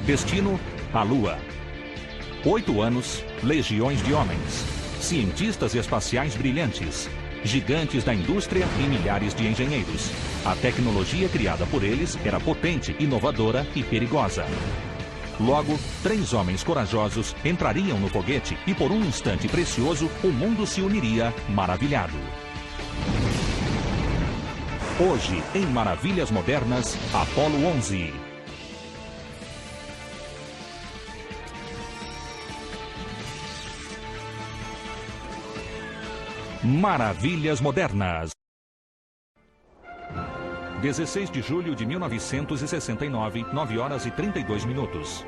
Destino, a Lua. 8 anos, legiões de homens, cientistas espaciais brilhantes, gigantes da indústria e milhares de engenheiros. A tecnologia criada por eles era potente, inovadora e perigosa. Logo, 3 homens corajosos entrariam no foguete e por um instante precioso o mundo se uniria maravilhado. Hoje, em Maravilhas Modernas, Apollo 11. Maravilhas Modernas. 16 de julho de 1969, 9 horas e 32 minutos.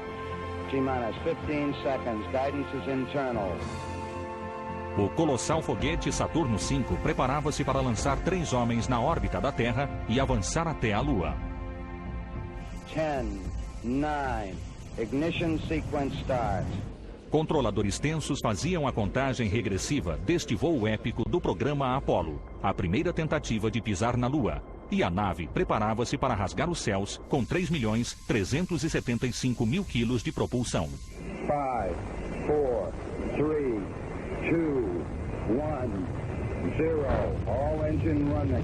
T-minus 15 seconds. Guidance is internal. O colossal foguete Saturno V preparava-se para lançar 3 homens na órbita da Terra e avançar até a Lua. 10, 9, ignition sequence start. Controladores tensos faziam a contagem regressiva deste voo épico do programa Apollo, a primeira tentativa de pisar na Lua, e a nave preparava-se para rasgar os céus com 3.375.000 quilos de propulsão. 5, 4, 3, 2, 1, 0. All engine running.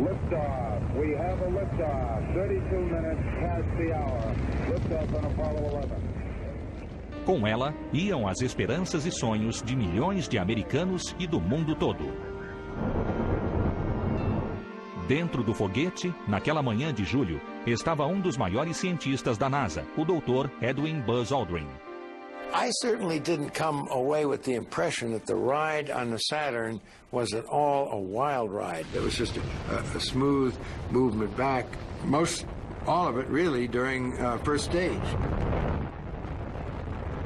Liftoff. We have a liftoff. 32 minutes past the hour. Liftoff on Apollo 11. Com ela, iam as esperanças e sonhos de milhões de americanos e do mundo todo. Dentro do foguete, naquela manhã de julho, estava um dos maiores cientistas da NASA, o Dr. Edwin Buzz Aldrin. I certainly didn't come away with the impression that the ride on the Saturn was at all a wild ride. It was just a smooth movement back, all of it really during first stage.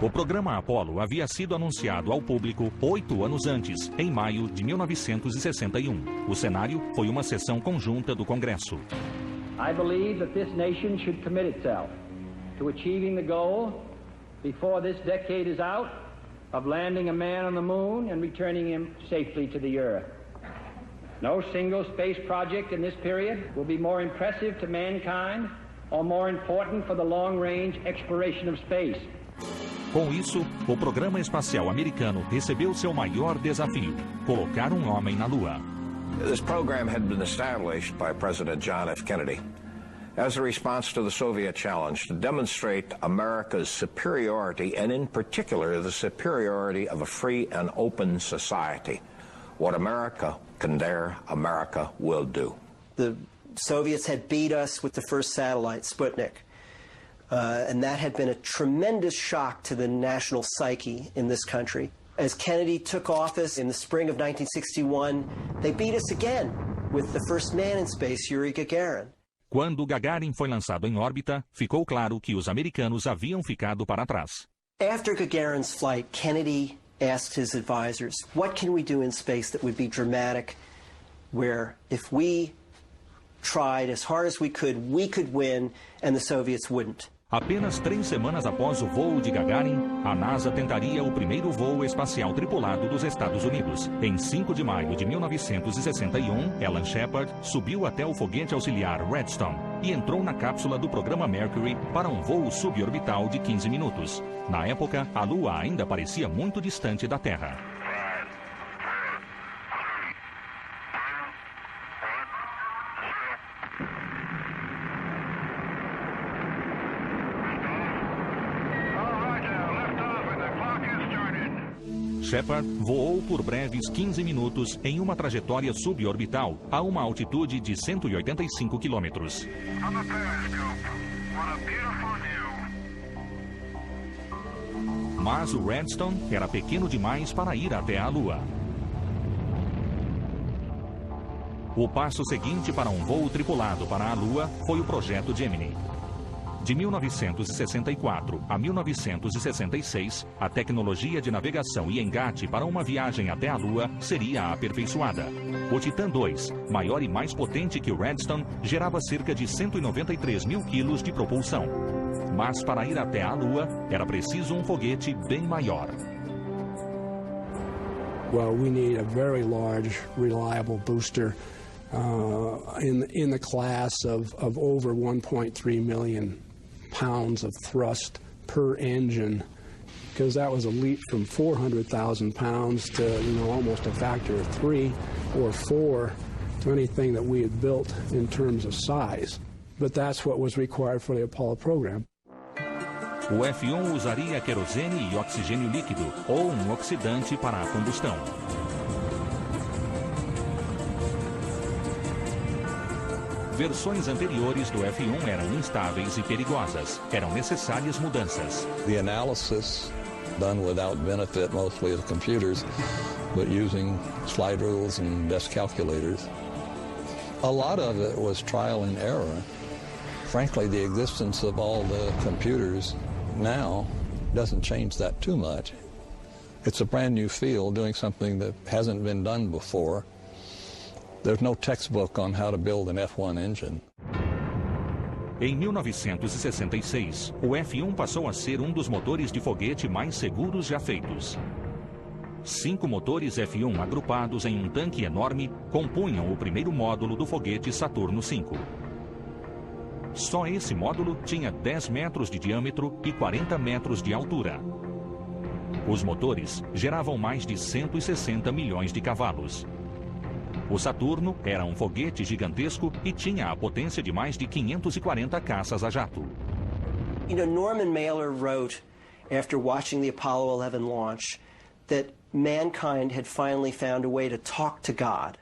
O programa Apollo havia sido anunciado ao público 8 anos antes, em maio de 1961. O cenário foi uma sessão conjunta do Congresso. I believe that this nation should commit itself to achieving the goal before this decade is out of landing a man on the moon and returning him safely to the earth. No single space project in this period will be more impressive to mankind or more important for the long-range exploration of space. Com isso, o programa espacial americano recebeu seu maior desafio: colocar um homem na Lua. This program had been established by President John F. Kennedy as a response to the Soviet challenge to demonstrate America's superiority, and in particular the superiority of a free and open society. What America can dare, America will do. The Soviets had beat us with the first satellite, Sputnik. And that had been a tremendous shock to the national psyche in this country. As Kennedy took office in the spring of 1961, they beat us again with the first man in space, Yuri Gagarin. Quando Gagarin foi lançado em órbita, ficou claro que os americanos haviam ficado para trás. After Gagarin's flight, Kennedy asked his advisors, what can we do in space that would be dramatic, where if we tried as hard as we could win, and the Soviets wouldn't. Apenas 3 semanas após o voo de Gagarin, a NASA tentaria o primeiro voo espacial tripulado dos Estados Unidos. Em 5 de maio de 1961, Alan Shepard subiu até o foguete auxiliar Redstone e entrou na cápsula do programa Mercury para um voo suborbital de 15 minutos. Na época, a Lua ainda parecia muito distante da Terra. Shepard voou por breves 15 minutos em uma trajetória suborbital a uma altitude de 185 quilômetros. Mas o Redstone era pequeno demais para ir até a Lua. O passo seguinte para um voo tripulado para a Lua foi o projeto Gemini. De 1964 a 1966, a tecnologia de navegação e engate para uma viagem até a Lua seria aperfeiçoada. O Titan II, maior e mais potente que o Redstone, gerava cerca de 193.000 quilos de propulsão. Mas para ir até a Lua, era preciso um foguete bem maior. Well, we need a very large, reliable booster in the class of over 1.3 million pounds of thrust per engine, because that was a leap from 400,000 pounds to, almost a factor of 3 or 4 to anything that we had built in terms of size. But that's what was required for the Apollo program. O F-1 usaria querosene e oxigênio líquido, ou um oxidante para a combustão. Versões anteriores do F-1 eram instáveis e perigosas. Eram necessárias mudanças. The analysis done without benefit mostly of computers, but using slide rules and desk calculators. A lot of it was trial and error. Frankly, the existence of all the computers now doesn't change that too much. It's a brand new field doing something that hasn't been done before. There's no textbook on how to build an F-1 engine. Em 1966, o F-1 passou a ser um dos motores de foguete mais seguros já feitos. 5 motores F-1 agrupados em um tanque enorme compunham o primeiro módulo do foguete Saturno V. Só esse módulo tinha 10 metros de diâmetro e 40 metros de altura. Os motores geravam mais de 160 milhões de cavalos. O Saturno era um foguete gigantesco e tinha a potência de mais de 540 caças a jato. Norman Mailer wrote, after watching the Apollo 11 launch, that mankind had finally found a way to talk to God.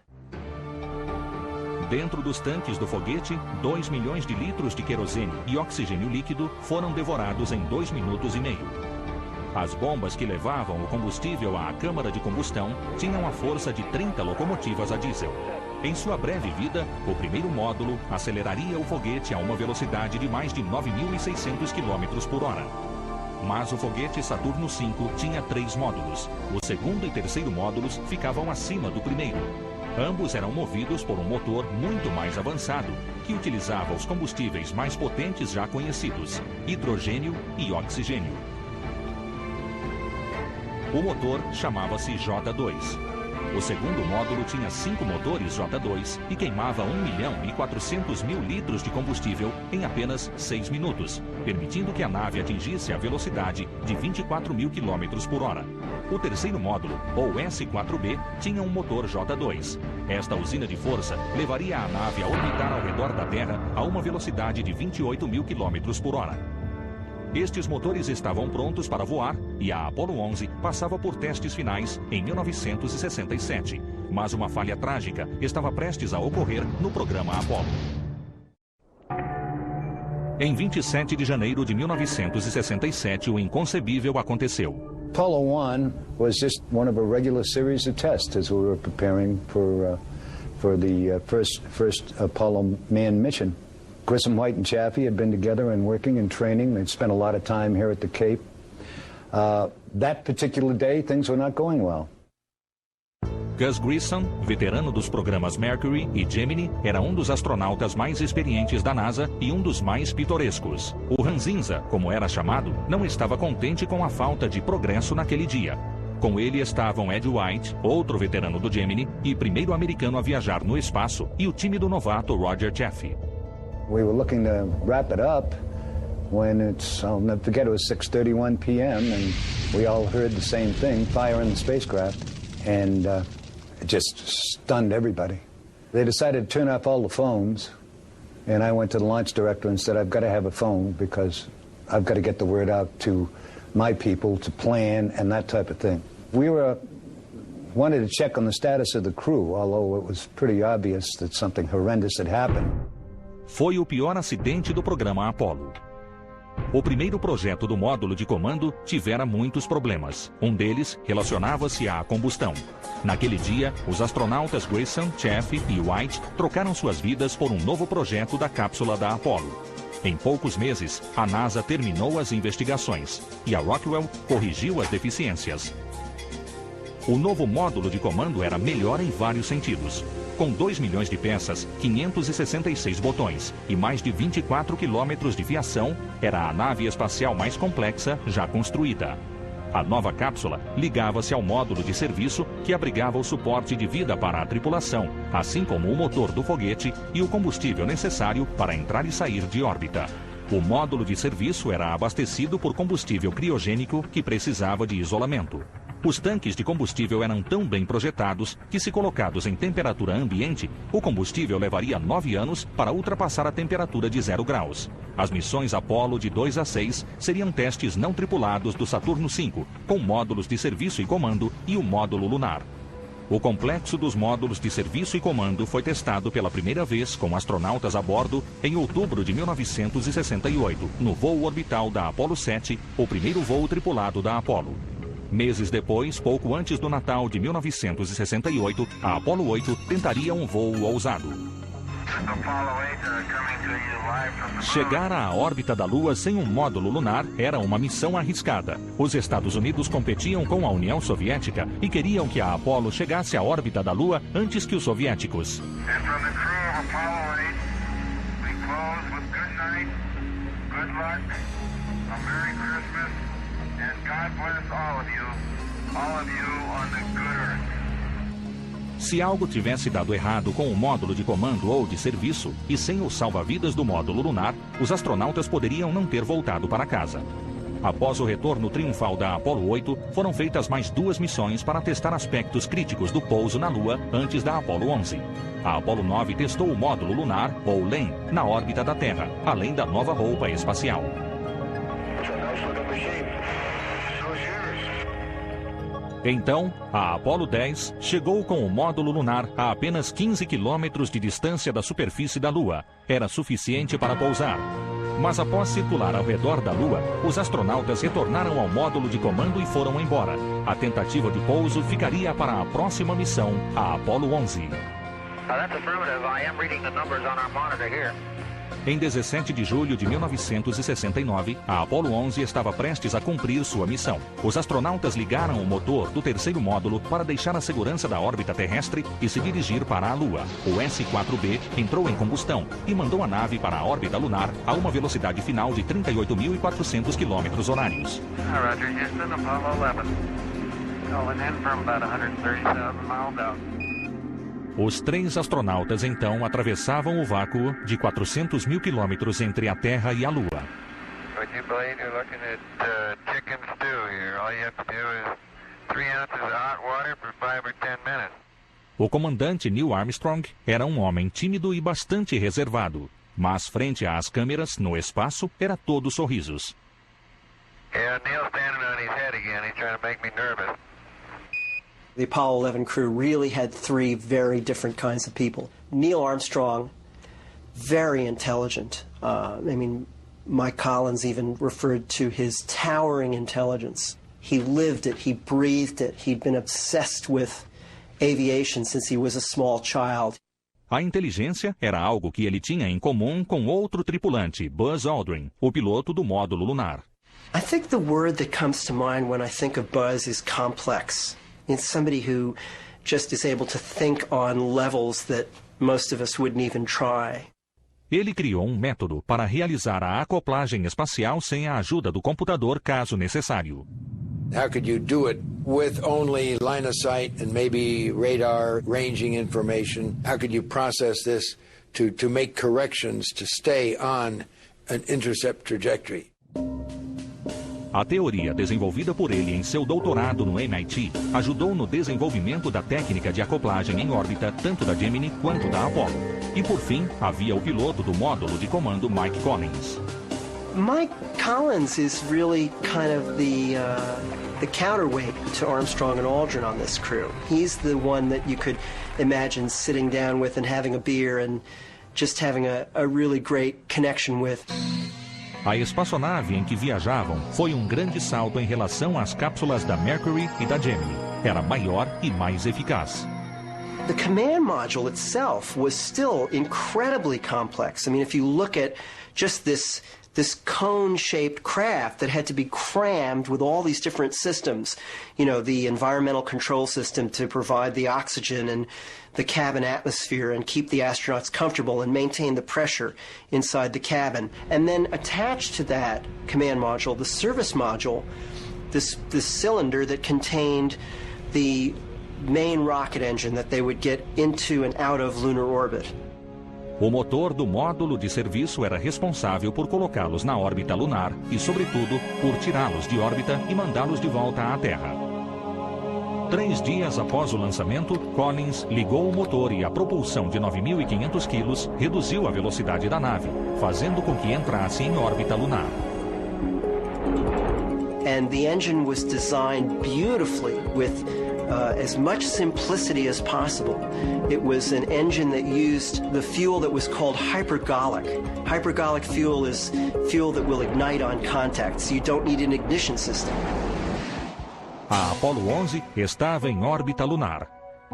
Dentro dos tanques do foguete, 2 milhões de litros de querosene e oxigênio líquido foram devorados em 2 minutos e meio. As bombas que levavam o combustível à câmara de combustão tinham a força de 30 locomotivas a diesel. Em sua breve vida, o primeiro módulo aceleraria o foguete a uma velocidade de mais de 9.600 km por hora. Mas o foguete Saturno V tinha 3 módulos. O segundo e terceiro módulos ficavam acima do primeiro. Ambos eram movidos por um motor muito mais avançado, que utilizava os combustíveis mais potentes já conhecidos, hidrogênio e oxigênio. O motor chamava-se J2. O segundo módulo tinha 5 motores J2 e queimava 1.400.000 litros de combustível em apenas 6 minutos, permitindo que a nave atingisse a velocidade de 24.000 km por hora. O terceiro módulo, ou S-4B, tinha um motor J2. Esta usina de força levaria a nave a orbitar ao redor da Terra a uma velocidade de 28.000 km por hora. Estes motores estavam prontos para voar e a Apollo 11 passava por testes finais em 1967. Mas uma falha trágica estava prestes a ocorrer no programa Apollo. Em 27 de janeiro de 1967, o inconcebível aconteceu. Apollo 1 was just one of a regular series of tests as we were preparing for the first Apollo manned mission. Grissom, White, and Chaffee had been together and working and training. They'd spent a lot of time here at the Cape. That particular day, things were not going well. Gus Grissom, veterano dos programas Mercury e Gemini, era um dos astronautas mais experientes da NASA e um dos mais pitorescos. O Ranzinza, como era chamado, não estava contente com a falta de progresso naquele dia. Com ele estavam Ed White, outro veterano do Gemini e primeiro americano a viajar no espaço, e o tímido novato Roger Chaffee. We were looking to wrap it up when I'll never forget, it was 6:31 p.m. and we all heard the same thing, fire in the spacecraft, and it just stunned everybody. They decided to turn off all the phones, and I went to the launch director and said, I've got to have a phone because I've got to get the word out to my people to plan and that type of thing. We wanted to check on the status of the crew, although it was pretty obvious that something horrendous had happened. Foi o pior acidente do programa Apollo. O primeiro projeto do módulo de comando tivera muitos problemas. Um deles relacionava-se à combustão. Naquele dia, os astronautas Grissom, Chaffee e White trocaram suas vidas por um novo projeto da cápsula da Apollo. Em poucos meses, a NASA terminou as investigações e a Rockwell corrigiu as deficiências. O novo módulo de comando era melhor em vários sentidos. Com 2 milhões de peças, 566 botões e mais de 24 quilômetros de fiação, era a nave espacial mais complexa já construída. A nova cápsula ligava-se ao módulo de serviço que abrigava o suporte de vida para a tripulação, assim como o motor do foguete e o combustível necessário para entrar e sair de órbita. O módulo de serviço era abastecido por combustível criogênico que precisava de isolamento. Os tanques de combustível eram tão bem projetados que, se colocados em temperatura ambiente, o combustível levaria 9 anos para ultrapassar a temperatura de 0 graus. As missões Apollo de 2 a 6 seriam testes não tripulados do Saturno V, com módulos de serviço e comando e o módulo lunar. O complexo dos módulos de serviço e comando foi testado pela primeira vez com astronautas a bordo em outubro de 1968, no voo orbital da Apollo 7, o primeiro voo tripulado da Apollo. Meses depois, pouco antes do Natal de 1968, a Apollo 8 tentaria um voo ousado. Chegar à órbita da Lua sem um módulo lunar era uma missão arriscada. Os Estados Unidos competiam com a União Soviética e queriam que a Apollo chegasse à órbita da Lua antes que os soviéticos. Se algo tivesse dado errado com o módulo de comando ou de serviço, e sem o salva-vidas do módulo lunar, os astronautas poderiam não ter voltado para casa. Após o retorno triunfal da Apollo 8, foram feitas mais 2 missões para testar aspectos críticos do pouso na Lua antes da Apollo 11. A Apollo 9 testou o módulo lunar, ou LEM, na órbita da Terra, além da nova roupa espacial. Então, a Apollo 10 chegou com o módulo lunar a apenas 15 quilômetros de distância da superfície da Lua. Era suficiente para pousar. Mas após circular ao redor da Lua, os astronautas retornaram ao módulo de comando e foram embora. A tentativa de pouso ficaria para a próxima missão, a Apollo 11. Em 17 de julho de 1969, a Apollo 11 estava prestes a cumprir sua missão. Os astronautas ligaram o motor do terceiro módulo para deixar a segurança da órbita terrestre e se dirigir para a Lua. O S-4B entrou em combustão e mandou a nave para a órbita lunar a uma velocidade final de 38.400 km horários. Roger, Houston, Apollo 11. Calling in from about 130,000 miles out. Os 3 astronautas então atravessavam o vácuo de 400 mil quilômetros entre a Terra e a Lua. O comandante Neil Armstrong era um homem tímido e bastante reservado, mas frente às câmeras no espaço era todo sorrisos. The Apollo 11 crew really had 3 very different kinds of people. Neil Armstrong, very intelligent. Mike Collins even referred to his towering intelligence. He lived it, he breathed it. He'd been obsessed with aviation since he was a small child. A inteligência era algo que ele tinha em comum com outro tripulante, Buzz Aldrin, o piloto do módulo lunar. I think the word that comes to mind when I think of Buzz is complex. It's somebody who just is able to think on levels that most of us wouldn't even try. Ele criou um método para realizar a acoplagem espacial sem a ajuda do computador, caso necessário. How could you do it with only line of sight and maybe radar ranging information? How could you process this to make corrections to stay on an intercept trajectory? A teoria desenvolvida por ele em seu doutorado no MIT ajudou no desenvolvimento da técnica de acoplagem em órbita tanto da Gemini quanto da Apollo. E por fim, havia o piloto do módulo de comando Mike Collins. Mike Collins is really kind of the counterweight to Armstrong and Aldrin on this crew. He's the one that you could imagine sitting down with and having a beer and just having a really great connection with. A espaçonave em que viajavam foi um grande salto em relação às cápsulas da Mercury e da Gemini. Era maior e mais eficaz. The command module itself was still incredibly complex. I mean, if you look at just this cone-shaped craft that had to be crammed with all these different systems, you know, the environmental control system to provide the oxygen and the cabin atmosphere and keep the astronauts comfortable and maintain the pressure inside the cabin. And then attached to that command module, the service module, this cylinder that contained the main rocket engine that they would get into and out of lunar orbit. O motor do módulo de serviço era responsável por colocá-los na órbita lunar e, sobretudo, por tirá-los de órbita e mandá-los de volta à Terra. 3 dias após o lançamento, Collins ligou o motor e a propulsão de 9.500 quilos reduziu a velocidade da nave, fazendo com que entrasse em órbita lunar. And the engine was designed beautifully with as much simplicity as possible. It was an engine that used the fuel that was called hypergolic. Hypergolic fuel is fuel that will ignite on contact, so you don't need an ignition system. A Apollo 11 estava em órbita lunar.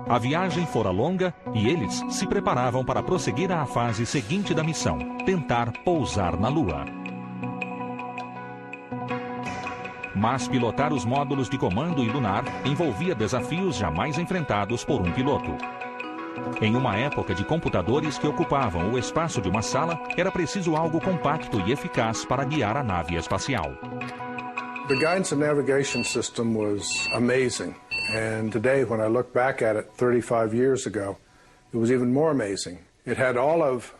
A viagem fora longa e eles se preparavam para prosseguir à fase seguinte da missão, tentar pousar na Lua. Mas pilotar os módulos de comando e lunar envolvia desafios jamais enfrentados por um piloto. Em uma época de computadores que ocupavam o espaço de uma sala, era preciso algo compacto e eficaz para guiar a nave espacial. The guidance and navigation system was amazing, and today when I look back at it 35 years ago, it was even more amazing. It had all of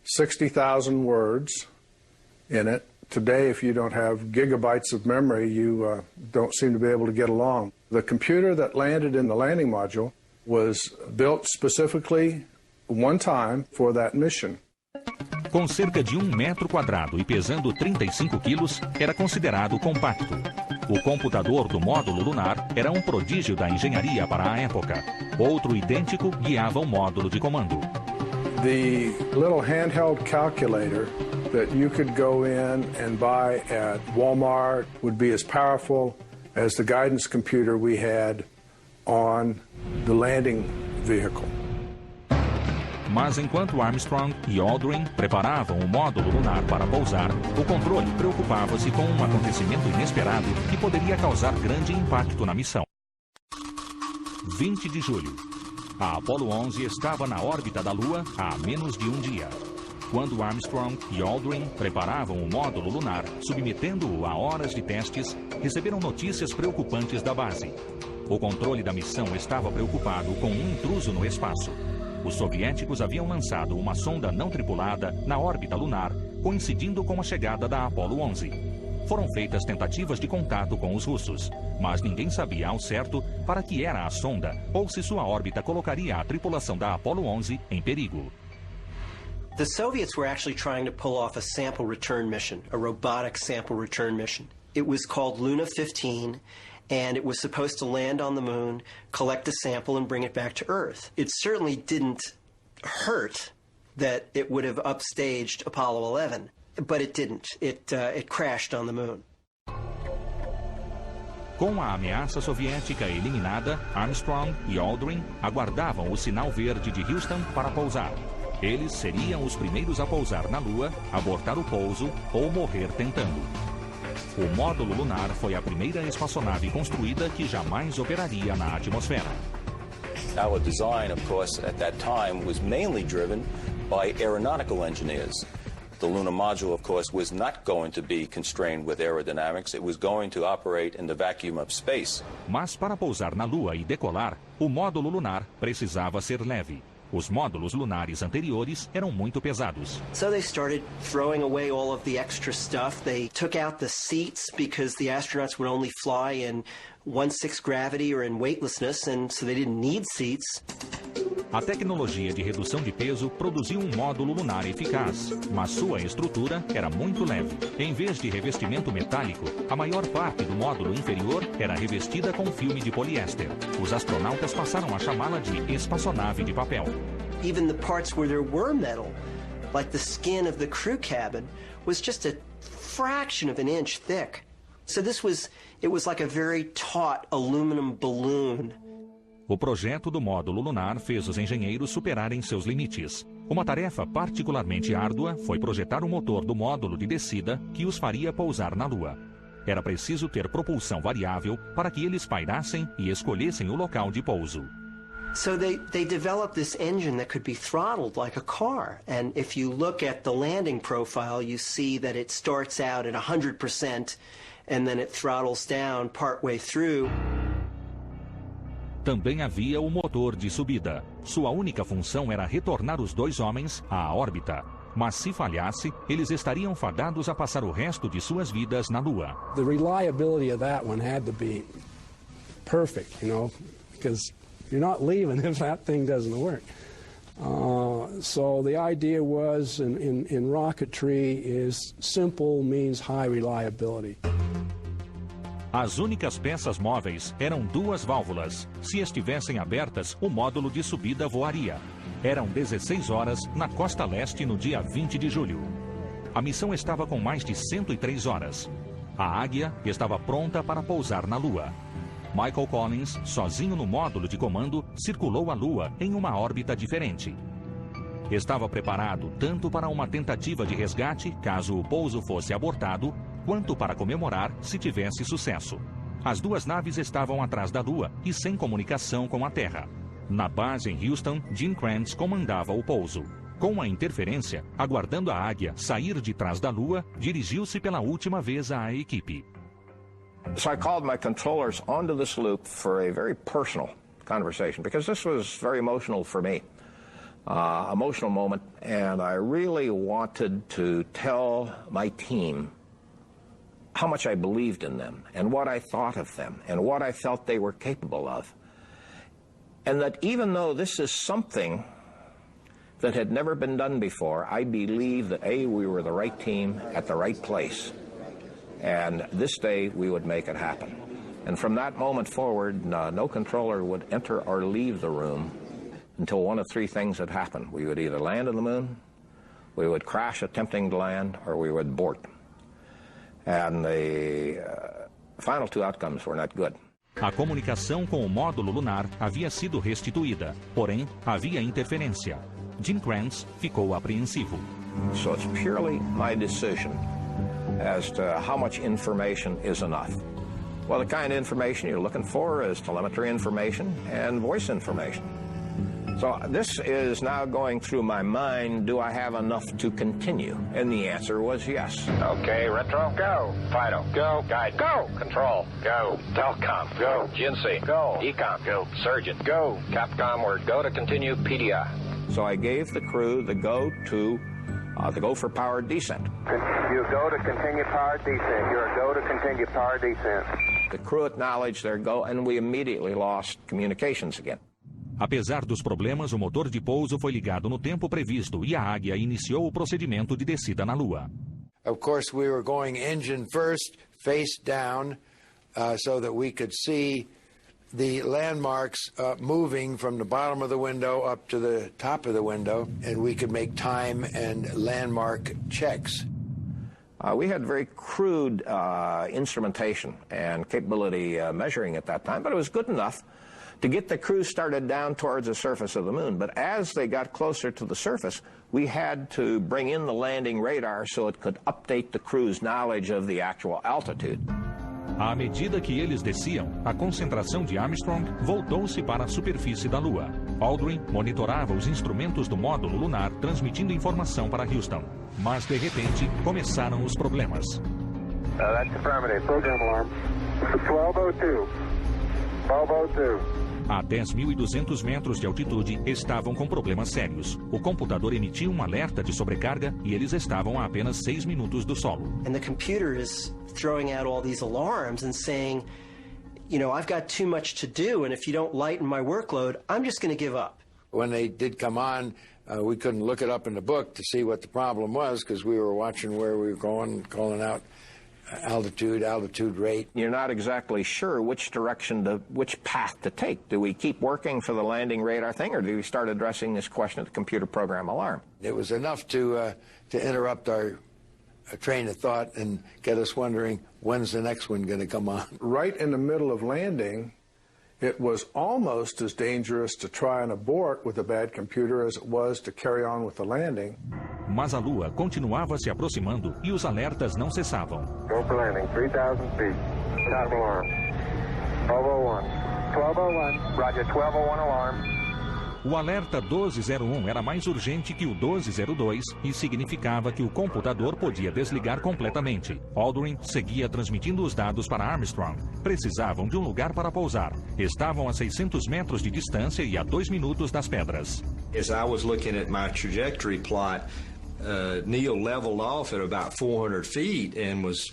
60,000 words in it. Today, if you don't have gigabytes of memory, you don't seem to be able to get along. The computer that landed in the landing module was built specifically one time for that mission. Com cerca de 1 metro quadrado e pesando 35 quilos, era considerado compacto. O computador do módulo lunar era um prodígio da engenharia para a época. Outro idêntico guiava o módulo de comando. The little handheld calculator that you could go in and buy at Walmart would be as powerful as the guidance computer we had on the landing vehicle. Mas enquanto Armstrong e Aldrin preparavam o módulo lunar para pousar, o controle preocupava-se com um acontecimento inesperado que poderia causar grande impacto na missão. 20 de julho. A Apollo 11 estava na órbita da Lua há menos de um dia. Quando Armstrong e Aldrin preparavam o módulo lunar, submetendo-o a horas de testes, receberam notícias preocupantes da base. O controle da missão estava preocupado com um intruso no espaço. Os soviéticos haviam lançado uma sonda não tripulada na órbita lunar, coincidindo com a chegada da Apollo 11. Foram feitas tentativas de contato com os russos, mas ninguém sabia ao certo para que era a sonda ou se sua órbita colocaria a tripulação da Apollo 11 em perigo. The Soviets were actually trying to pull off a sample return mission, a robotic sample return mission. It was called Luna 15, and it was supposed to land on the moon, collect a sample, and bring it back to Earth. It certainly didn't hurt that it would have upstaged Apollo 11, but it didn't. It crashed on the moon. Com a ameaça soviética eliminada, Armstrong e Aldrin aguardavam o sinal verde de Houston para pousar. Eles seriam os primeiros a pousar na Lua, abortar o pouso ou morrer tentando. O módulo lunar foi a primeira espaçonave construída que jamais operaria na atmosfera. Our design, of course, at that time was mainly driven by aeronautical engineers. The lunar module, of course, was not going to be constrained with aerodynamics. It was going to operate in the vacuum of space. Mas para pousar na Lua e decolar, o módulo lunar precisava ser leve. Os módulos lunares anteriores eram muito pesados. So they started throwing away all of the extra stuff. They took out the seats because the astronauts would only fly in 1/6 gravity or in weightlessness, and so they didn't need seats. A tecnologia de redução de peso produziu um módulo lunar eficaz, mas sua estrutura era muito leve. Em vez de revestimento metálico, a maior parte do módulo inferior era revestida com filme de poliéster. Os astronautas passaram a chamá-la de espaçonave de papel. Even the parts where there were metal, like the skin of the crew cabin, was just a fraction of an inch thick. So it was like a very taut aluminum balloon. O projeto do módulo lunar fez os engenheiros superarem seus limites. Uma tarefa particularmente árdua foi projetar o motor do módulo de descida que os faria pousar na Lua. Era preciso ter propulsão variável para que eles pairassem e escolhessem o local de pouso. So they developed this engine that could be throttled like a car. And if you look at the landing profile, you see that it starts out at 100% and then it throttles down partway through. Também havia o motor de subida. Sua única função era retornar os 2 homens à órbita. Mas se falhasse, eles estariam fadados a passar o resto de suas vidas na Lua. The reliability of that one had to be perfect, because you're not leaving if that thing doesn't work. So the idea was in rocketry is simple means high reliability. As únicas peças móveis eram 2 válvulas. Se estivessem abertas, o módulo de subida voaria. Eram 16 horas na costa leste no dia 20 de julho. A missão estava com mais de 103 horas. A Águia estava pronta para pousar na Lua. Michael Collins, sozinho no módulo de comando, circulou a Lua em uma órbita diferente. Estava preparado tanto para uma tentativa de resgate, caso o pouso fosse abortado, quanto para comemorar se tivesse sucesso. As 2 naves estavam atrás da Lua e sem comunicação com a Terra. Na base em Houston, Gene Kranz comandava o pouso. Com a interferência, aguardando a Águia sair de trás da Lua, dirigiu-se pela última vez à equipe. So I called my controllers onto this loop for a very personal conversation, because this was very emotional for me. Emotional moment, and I really wanted to tell my team how much I believed in them, and what I thought of them, and what I felt they were capable of. And that even though this is something that had never been done before, I believe that, A, we were the right team at the right place. And this day, we would make it happen. And from that moment forward, no controller would enter or leave the room until one of 3 things had happened. We would either land on the moon, we would crash attempting to land, or we would abort. And the final 2 outcomes were not good. A comunicação com o módulo lunar havia sido restituída, porém havia interferência. Gene Kranz ficou apreensivo. So it's purely my decision as to how much information is enough. Well, the kind of information you're looking for is telemetry information and voice information. So this is now going through my mind, do I have enough to continue? And the answer was yes. Okay, Retro, go. Fido, go. Guide, go. Control, go. Telcom, go. GNC, go. Ecom, go. Surgeon, go. Capcom, word, go to continue. PDI. So I gave the crew the go for powered descent. You go to continue powered descent. You're a go to continue powered descent. The crew acknowledged their go, and we immediately lost communications again. Apesar dos problemas, o motor de pouso foi ligado no tempo previsto e a Águia iniciou o procedimento de descida na Lua. Of course, we were going engine first, face down, so that we could see the landmarks moving from the bottom of the window up to the top of the window, and we could make time and landmark checks. We had very crude instrumentation and capability measuring at that time, but it was good enough to get the crew started down towards the surface of the moon. But as they got closer to the surface, we had to bring in the landing radar so it could update the crew's knowledge of the actual altitude. À medida que eles desciam, a concentração de Armstrong voltou-se para a superfície da Lua. Aldrin monitorava os instrumentos do módulo lunar, transmitindo informação para Houston. Mas, de repente, começaram os problemas. That's affirmative. Program alarm. 1202. 1202. A 10.200 metros de altitude, estavam com problemas sérios. O computador emitiu um alerta de sobrecarga e eles estavam a apenas 6 minutos do solo. And the computer is throwing out all these alarms and saying, I've got too much to do, and if you don't lighten my workload, I'm just going to give up. When they did come on, we couldn't look it up in the book to see what the problem was because we were watching where we were going, calling out altitude rate. You're not exactly sure which path to take. Do we keep working for the landing radar thing, or do we start addressing this question of the computer program alarm? It was enough to interrupt our train of thought and get us wondering, when's the next one going to come on? Right in the middle of landing, it was almost as dangerous to try and abort with a bad computer as it was to carry on with the landing. Mas a Lua continuava se aproximando e os alertas não cessavam. Go for landing, 3,000 feet. Top alarm. 1201. 1201. Roger, 1201 alarm. O alerta 1201 era mais urgente que o 1202 e significava que o computador podia desligar completamente. Aldrin seguia transmitindo os dados para Armstrong. Precisavam de um lugar para pousar. Estavam a 600 metros de distância e a 2 minutos das pedras. As I was looking at my trajectory plot, Neil leveled off at about 400 feet and was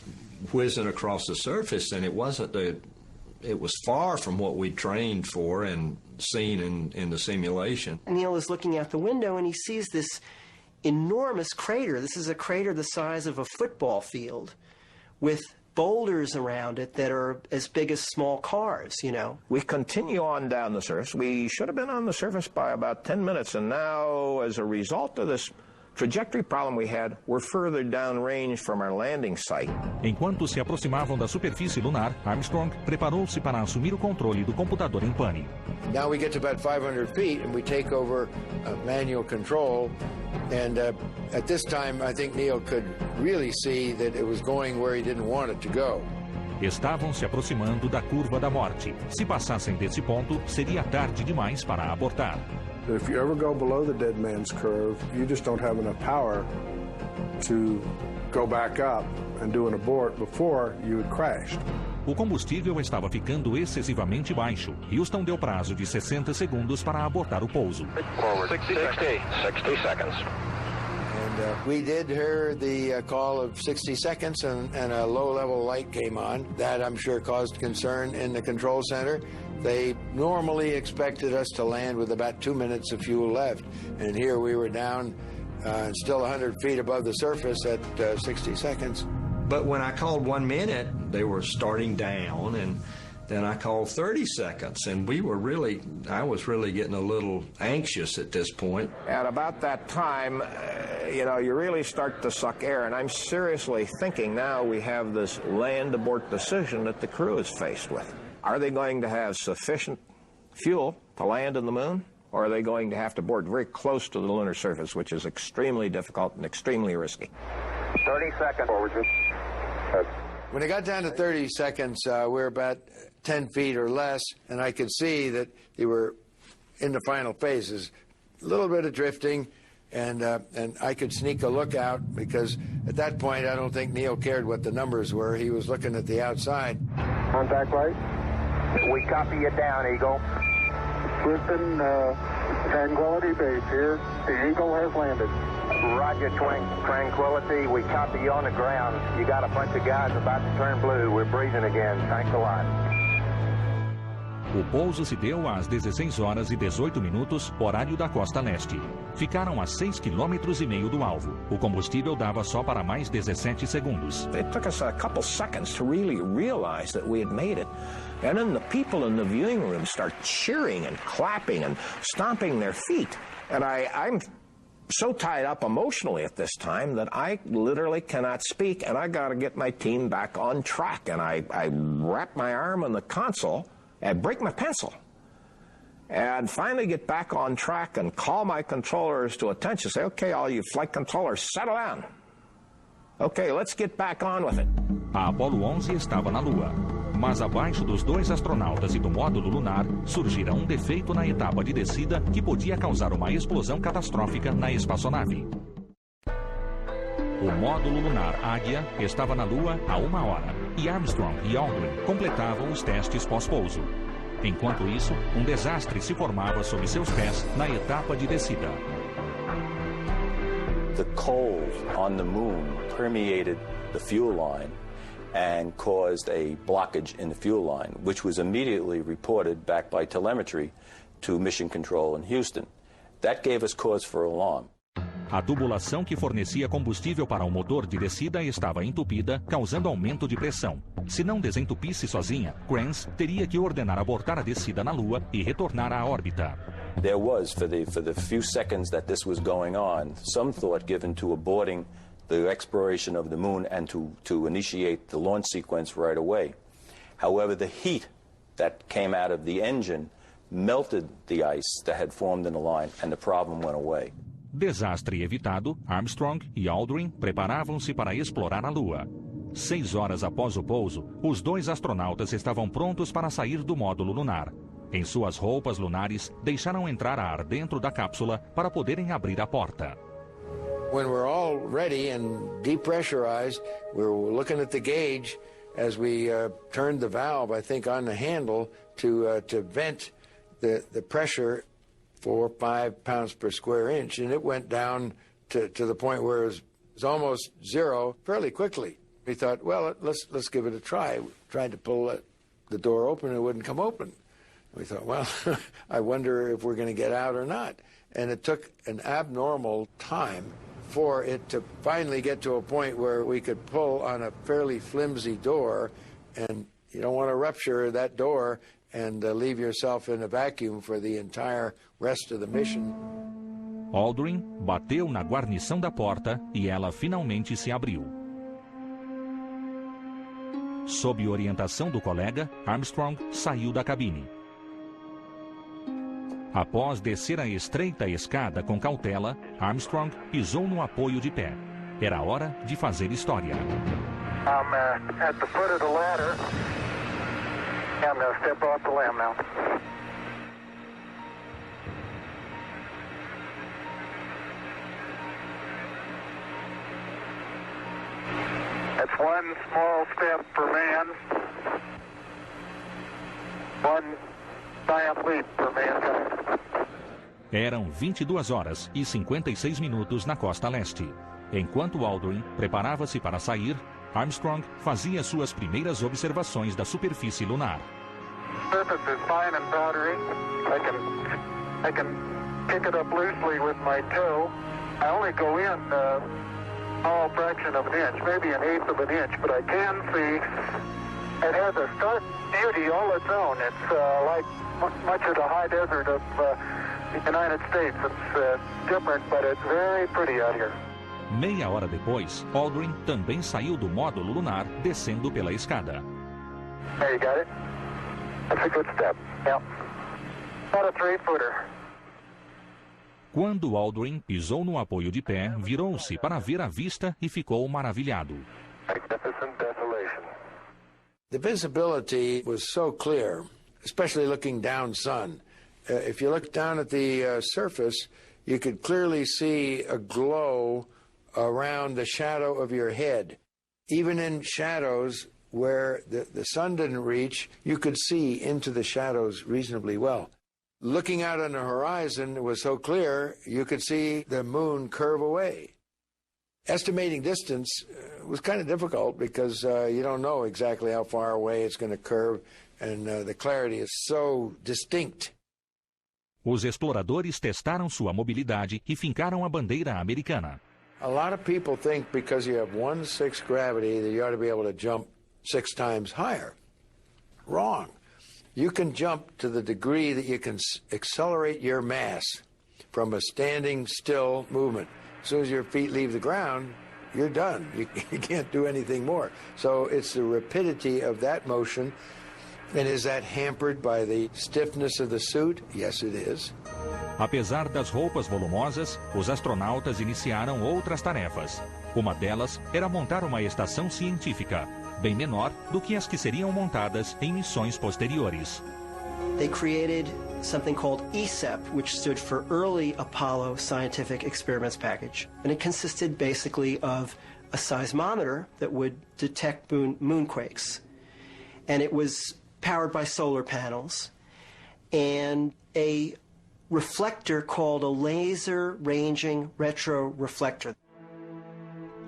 whizzing across the surface, and it was far from what we trained for and seen in the simulation. Neil is looking out the window and he sees this enormous crater. This is a crater the size of a football field with boulders around it that are as big as small cars, you know. We continue on down the surface. We should have been on the surface by about 10 minutes, and now, as a result of this trajectory problem we had, we're further downrange from our landing site. Enquanto se aproximavam da superfície lunar, Armstrong preparou-se para assumir o controle do computador em pane. Now we get to about 500 feet and we take over manual control, and at this time I think Neil could really see that it was going where he didn't want it to go. Estavam se aproximando da curva da morte. Se passassem desse ponto, seria tarde demais para abortar. If you ever go below the dead man's curve, you just don't have enough power to go back up and do an abort before you had crashed. O combustível estava ficando excessivamente baixo. Houston deu prazo de 60 segundos para abortar o pouso. 60 seconds. And we did hear the call of 60 seconds, and a low-level light came on. That, I'm sure, caused concern in the control center. They normally expected us to land with about 2 minutes of fuel left, and here we were down still 100 feet above the surface at 60 seconds. But when I called 1 minute, they were starting down, and then I called 30 seconds, and I was really getting a little anxious at this point. At about that time, you really start to suck air, and I'm seriously thinking now we have this land abort decision that the crew is faced with. Are they going to have sufficient fuel to land on the moon, or are they going to have to board very close to the lunar surface, which is extremely difficult and extremely risky? 30 seconds forward. When it got down to 30 seconds, we're about 10 feet or less, and I could see that they were in the final phases. A little bit of drifting, and I could sneak a look out, because at that point I don't think Neil cared what the numbers were. He was looking at the outside. Contact light. We copy you down, Eagle. Houston, Tranquility Base here. The Eagle has landed. Roger, Tranquility. We copy you on the ground. You got a bunch of guys about to turn blue. We're breathing again. Thanks a lot. O pouso se deu às 16 horas e 18 minutos, horário da costa leste. Ficaram a 6,5 km do alvo. O combustível dava só para mais 17 segundos. It took us a couple seconds to really realize that we had made it. And then the people in the viewing room start cheering and clapping and stomping their feet. And I'm so tied up emotionally at this time that I literally cannot speak, and I got to get my team back on track. And I wrap my arm on the console and break my pencil, and finally get back on track and call my controllers to attention. Say, okay, all you flight controllers, settle down. Okay, let's get back on with it. A Apollo 11 estava na Lua, mas abaixo dos 2 astronautas e do módulo lunar surgira um defeito na etapa de descida que podia causar uma explosão catastrófica na espaçonave. O módulo lunar Águia estava na Lua há 1 hora e Armstrong e Aldrin completavam os testes pós-pouso. Enquanto isso, um desastre se formava sob seus pés na etapa de descida. The coal on the moon permeated the fuel line and caused a blockage in the fuel line, which was immediately reported back by telemetry to Mission Control in Houston. That gave us cause for alarm. A tubulação que fornecia combustível para o motor de descida estava entupida, causando aumento de pressão. Se não desentupisse sozinha, Kranz teria que ordenar abortar a descida na Lua e retornar à órbita. There was, for the few seconds that this was going on, some thought given to aborting the exploration of the moon and to initiate the launch sequence right away. However, the heat that came out of the engine melted the ice that had formed in the line, and the problem went away. Desastre evitado, Armstrong e Aldrin preparavam-se para explorar a Lua. 6 horas após o pouso, os 2 astronautas estavam prontos para sair do módulo lunar. Em suas roupas lunares, deixaram entrar ar dentro da cápsula para poderem abrir a porta. When we're all ready and depressurized, we're looking at the gauge as we turned the valve, I think, on the handle to vent the pressure 4 or 5 pounds per square inch, and it went down to the point where it was almost zero fairly quickly. We thought, well, let's give it a try. We tried to pull the door open, and it wouldn't come open. We thought, well, I wonder if we're going to get out or not. And it took an abnormal time for it to finally get to a point where we could pull on a fairly flimsy door, and you don't want to rupture that door and leave yourself in a vacuum for the entire rest of the mission. Aldrin bateu na guarnição da porta e ela finalmente se abriu. Sob orientação do colega, Armstrong saiu da cabine. Após descer a estreita escada com cautela, Armstrong pisou no apoio de pé. Era hora de fazer história. I'm at the foot of the ladder. I'm going to step off the limb now. That's one small step for man, one giant leap for mankind. Eram 22 horas e 56 minutos na costa leste. Enquanto Aldrin preparava-se para sair, Armstrong fazia suas primeiras observações da superfície lunar. Surface is fine and powdery. I can pick it up loosely with my toe. I only go in all fraction of an inch, maybe an eighth of an inch, but I can see it has a stark beauty all its own. It's like much of the high desert of the United States. It's different, but it's very pretty out here. Meia hora depois, Aldrin também saiu do módulo lunar, descendo pela escada. There you got it. That's a good step. Yep. About a 3-footer. Quando Aldrin pisou no apoio de pé, virou-se para ver a vista e ficou maravilhado. Magnificent desolation. The visibility was so clear, especially looking down sun. If you look down at the surface, you could clearly see a glow around the shadow of your head. Even in shadows where the sun didn't reach, you could see into the shadows reasonably well. Looking out on the horizon, it was so clear, you could see the moon curve away. Estimating distance was kind of difficult because you don't know exactly how far away it's going to curve, and the clarity is so distinct. Os exploradores testaram sua mobilidade e fincaram a bandeira americana. A lot of people think because you have 1/6 gravity that you ought to be able to jump 6 times higher. Wrong. You can jump to the degree that you can accelerate your mass from a standing still movement. As soon as your feet leave the ground, you're done. You can't do anything more. So it's the rapidity of that motion. And is that hampered by the stiffness of the suit? Yes, it is. Apesar das roupas volumosas, os astronautas iniciaram outras tarefas. Uma delas era montar uma estação científica, bem menor do que as que seriam montadas em missões posteriores. They created something called ESEP, which stood for Early Apollo Scientific Experiments Package. And it consisted basically of a seismometer that would detect moonquakes. And it was powered by solar panels, and a reflector called a laser ranging retroreflector.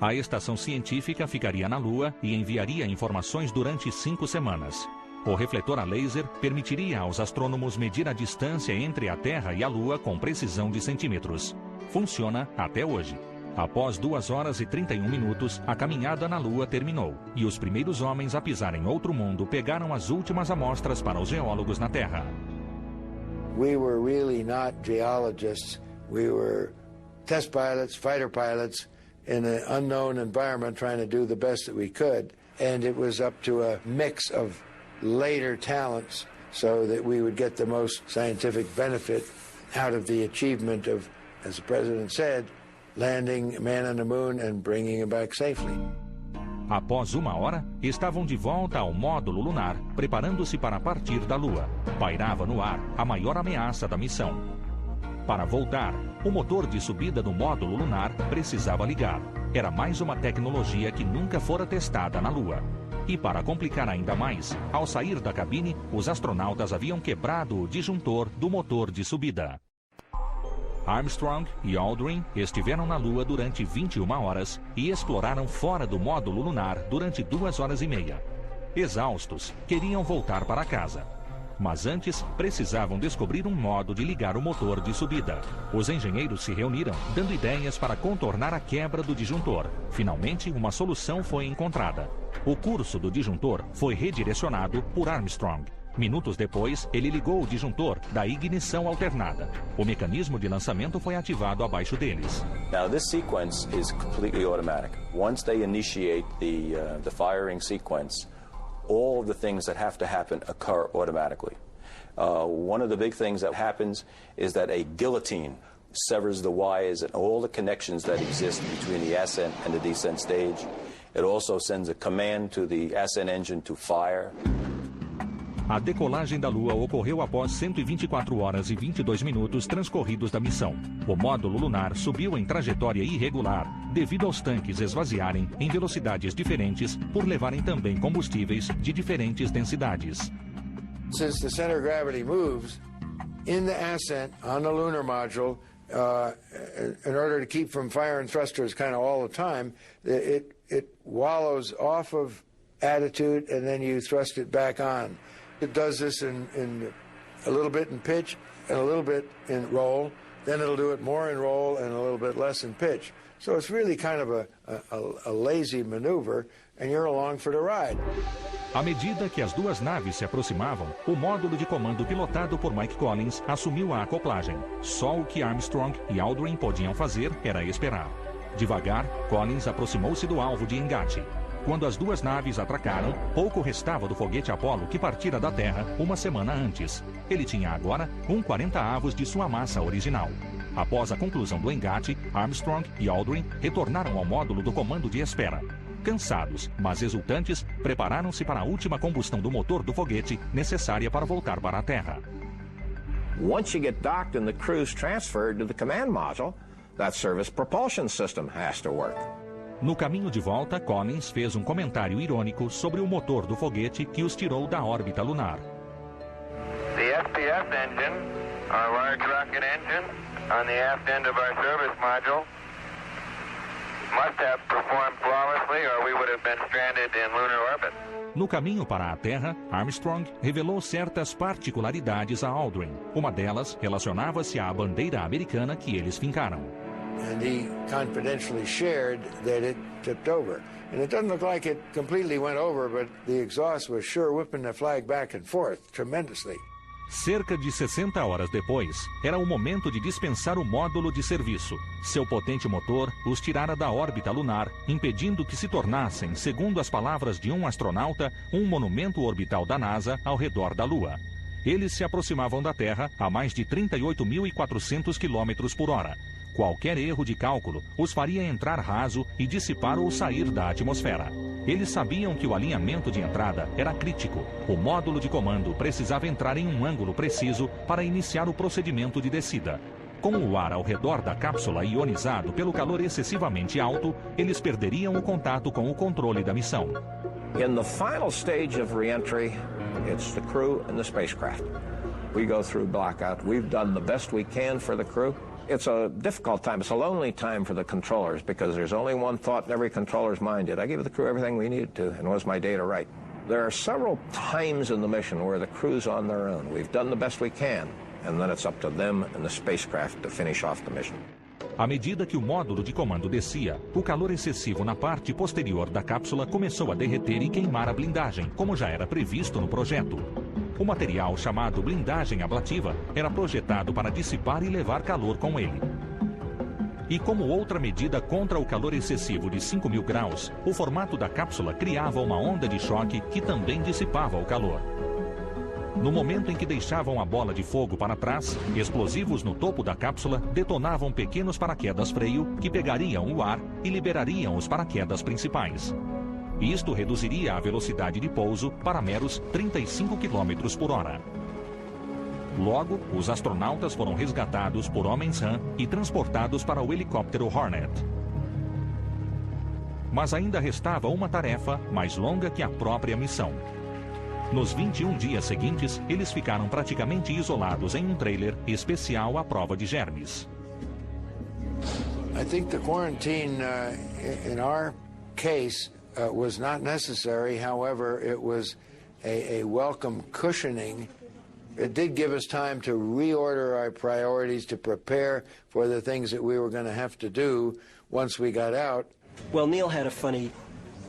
A estação científica ficaria na Lua e enviaria informações durante 5 semanas. O refletor a laser permitiria aos astrônomos medir a distância entre a Terra e a Lua com precisão de centímetros. Funciona até hoje. Após 2 horas e 31 minutos, a caminhada na Lua terminou, e os primeiros homens a pisar em outro mundo pegaram as últimas amostras para os geólogos na Terra. We were really not geologists. We were test pilots, fighter pilots in an unknown environment trying to do the best that we could. And it was up to a mix of later talents so that we would get the most scientific benefit out of the achievement of, as the President said, landing a man on the moon and bringing him back safely. Após 1 hora, estavam de volta ao módulo lunar, preparando-se para partir da Lua. Pairava no ar a maior ameaça da missão. Para voltar, o motor de subida do módulo lunar precisava ligar. Era mais uma tecnologia que nunca fora testada na Lua. E para complicar ainda mais, ao sair da cabine, os astronautas haviam quebrado o disjuntor do motor de subida. Armstrong e Aldrin estiveram na Lua durante 21 horas e exploraram fora do módulo lunar durante 2 horas e meia. Exaustos, queriam voltar para casa. Mas antes, precisavam descobrir um modo de ligar o motor de subida. Os engenheiros se reuniram, dando ideias para contornar a quebra do disjuntor. Finalmente, uma solução foi encontrada. O curso do disjuntor foi redirecionado por Armstrong. Minutos depois, ele ligou o disjuntor da ignição alternada. O mecanismo de lançamento foi ativado abaixo deles. Now this sequence is completely automatic. Once they initiate the firing sequence, all of the things that have to happen occur automatically. One of the big things that happens is that a guillotine severs the wires and all the connections that exist between the ascent and the descent stage. It also sends a command to the ascent engine to fire. A decolagem da Lua ocorreu após 124 horas e 22 minutos transcorridos da missão. O módulo lunar subiu em trajetória irregular devido aos tanques esvaziarem em velocidades diferentes por levarem também combustíveis de diferentes densidades. Since the center of gravity moves in the ascent on the lunar module, in order to keep from firing thrusters kind of all the time, it wallows off of attitude and then you thrust it back on. It does this in a little bit in pitch and a little bit in roll. Then it'll do it more in roll and a little bit less in pitch. So it's really kind of a lazy maneuver, and you're along for the ride. À medida que as duas naves se aproximavam, o módulo de comando pilotado por Mike Collins assumiu a acoplagem. Só o que Armstrong e Aldrin podiam fazer era esperar. Devagar, Collins aproximou-se do alvo de engate. Quando as duas naves atracaram, pouco restava do foguete Apollo que partira da Terra 1 semana antes. Ele tinha agora 1/40 de sua massa original. Após a conclusão do engate, Armstrong e Aldrin retornaram ao módulo do comando de espera. Cansados, mas exultantes, prepararam-se para a última combustão do motor do foguete necessária para voltar para a Terra. Once you get docked and the crew's transferred to the command module, that service propulsion system has to work. No caminho de volta, Collins fez um comentário irônico sobre o motor do foguete que os tirou da órbita lunar. The SPS engine, our large rocket engine, on the aft end of our service module, must have performed flawlessly or we would have been stranded in lunar orbit. No caminho para a Terra, Armstrong revelou certas particularidades a Aldrin. Uma delas relacionava-se à bandeira americana que eles fincaram. And he confidentially shared that it tipped over. And it doesn't look like it completely went over, but the exhaust was sure whipping the flag back and forth tremendously. Cerca de 60 horas depois, era o momento de dispensar o módulo de serviço. Seu potente motor os tirara da órbita lunar, impedindo que se tornassem, segundo as palavras de um astronauta, um monumento orbital da NASA ao redor da Lua. Eles se aproximavam da Terra a mais de 38.400 km por hora. Qualquer erro de cálculo os faria entrar raso e dissipar ou sair da atmosfera. Eles sabiam que o alinhamento de entrada era crítico. O módulo de comando precisava entrar em um ângulo preciso para iniciar o procedimento de descida. Com o ar ao redor da cápsula ionizado pelo calor excessivamente alto, eles perderiam o contato com o controle da missão. In the final stage of re-entry, it's the crew and the spacecraft. We go through blackout. We've done the best we can for the crew. It's a difficult time. It's a lonely time for the controllers because there's only one thought in every controller's mind. Did I give the crew everything we needed to? And was my data right? There are several times in the mission where the crew's on their own. We've done the best we can, and then it's up to them and the spacecraft to finish off the mission. À medida que o módulo de comando descia, o calor excessivo na parte posterior da cápsula começou a derreter e queimar a blindagem, como já era previsto no projeto. O material chamado blindagem ablativa era projetado para dissipar e levar calor com ele. E como outra medida contra o calor excessivo de 5.000 graus, o formato da cápsula criava uma onda de choque que também dissipava o calor. No momento em que deixavam a bola de fogo para trás, explosivos no topo da cápsula detonavam pequenos paraquedas freio que pegariam o ar e liberariam os paraquedas principais. e isto reduziria a velocidade de pouso para meros 35 km por hora. Logo, os astronautas foram resgatados por homens-rã e transportados para o helicóptero Hornet. Mas ainda restava uma tarefa mais longa que a própria missão. Nos 21 dias seguintes, eles ficaram praticamente isolados em um trailer especial à prova de germes. I think the quarantine in our case was not necessary. However, it was a welcome cushioning. It did give us time to reorder our priorities, to prepare for the things that we were going to have to do once we got out. Well, Neil had a funny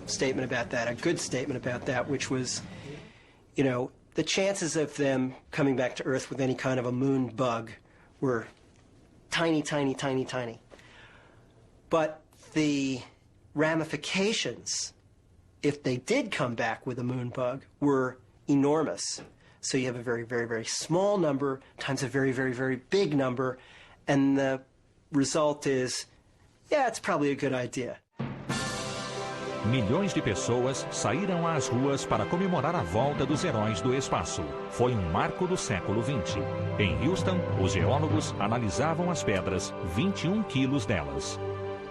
statement about that, a good statement about that, which was, you know, the chances of them coming back to Earth with any kind of a moon bug were tiny, tiny, tiny, tiny. But the ramifications, if they did come back with a moon bug, were enormous. So you have a very, very, very small number times a very, very, very big number, and the result is, yeah, it's probably a good idea. Milhões de pessoas saíram às ruas para comemorar a volta dos heróis do espaço. Foi um marco do século XX. Em Houston, os geólogos analisavam as pedras, 21 quilos delas.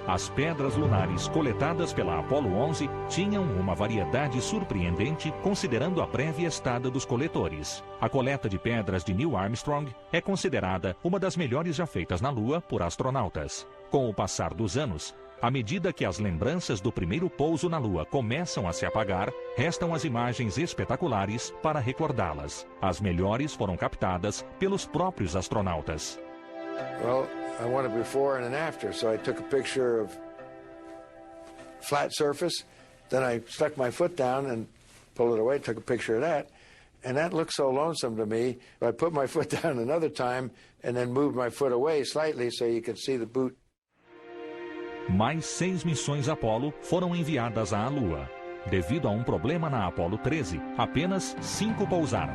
As pedras lunares coletadas pela Apollo 11 tinham uma variedade surpreendente considerando a prévia estada dos coletores. A coleta de pedras de Neil Armstrong é considerada uma das melhores já feitas na Lua por astronautas. Com o passar dos anos, à medida que as lembranças do primeiro pouso na Lua começam a se apagar, restam as imagens espetaculares para recordá-las. As melhores foram captadas pelos próprios astronautas. Well, I want a before and an after, so I took a picture of flat surface, then I stuck my foot down and pulled it away, took a picture of that, and that looked so lonesome to me. I put my foot down another time and then moved my foot away slightly so you could see the boot. Mais 6 missões Apollo foram enviadas à Lua. Devido a um problema na Apollo 13, apenas 5 pousaram.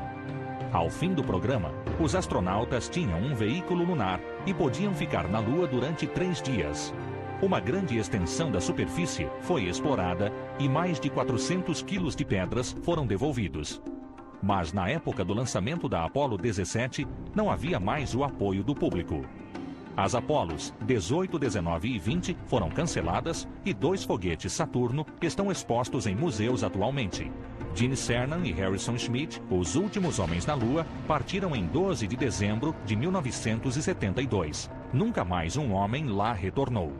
Ao fim do programa, os astronautas tinham um veículo lunar e podiam ficar na Lua durante 3 dias. Uma grande extensão da superfície foi explorada e mais de 400 quilos de pedras foram devolvidos. Mas na época do lançamento da Apollo 17, não havia mais o apoio do público. As Apolos 18, 19 e 20 foram canceladas e 2 foguetes Saturno estão expostos em museus atualmente. Gene Cernan e Harrison Schmitt, os últimos homens na Lua, partiram em 12 de dezembro de 1972. Nunca mais um homem lá retornou.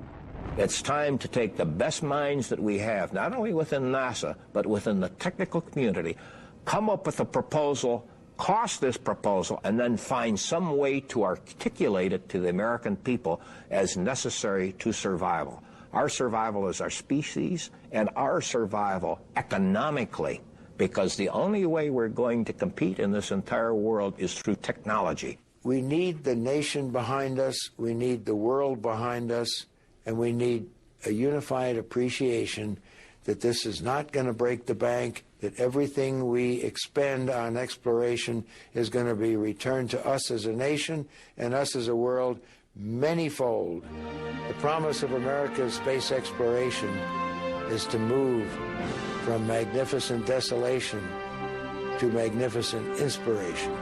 It's time to take the best minds that we have, not only within NASA, but within the technical community, come up with a proposal, cost this proposal, and then find some way to articulate it to the American people as necessary to survival. Our survival as our species and our survival economically, because the only way we're going to compete in this entire world is through technology. We need the nation behind us, we need the world behind us, and we need a unified appreciation that this is not going to break the bank, that everything we expend on exploration is going to be returned to us as a nation and us as a world manyfold. The promise of America's space exploration is to move from magnificent desolation to magnificent inspiration.